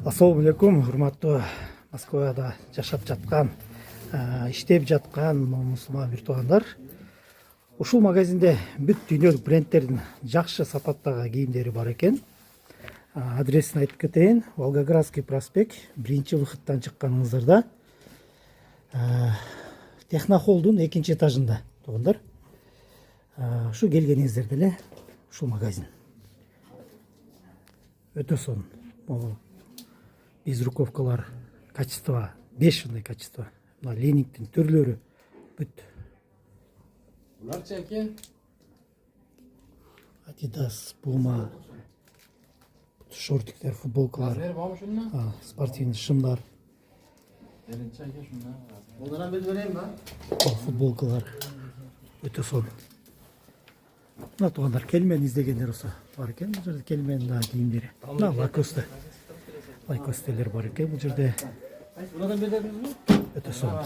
Ассалаумалейкум, урматтуу Москвада жашап жаткан, иштеп жаткан мусулман бир туугандар. Ушул магазинде бүт дүйнөлүк брендтердин жакшы сапаттагы кийимдери бар экен. Адресин айтып кетейин. Волгоградский проспект 1-выходтан чыкканыңыздарда Технохолдун 2-этажында туугандар. Ушу келгениңиздерде эле ушул магазин. Өтө сонун. Безруковкалар, качество, бешеный качество. Мына ленингтин түрлөрү бүт. Буларчы экен? Adidas, Puma, шортиктер, футболкалар, спортивный шымдар, футболкалар, өтө сонун. Мына туугандар келмени издегендер болсо бар экен, бул жерде келменин да кийимдери. Мына лайкостелер бар экен бул жерде. Өтө сонун.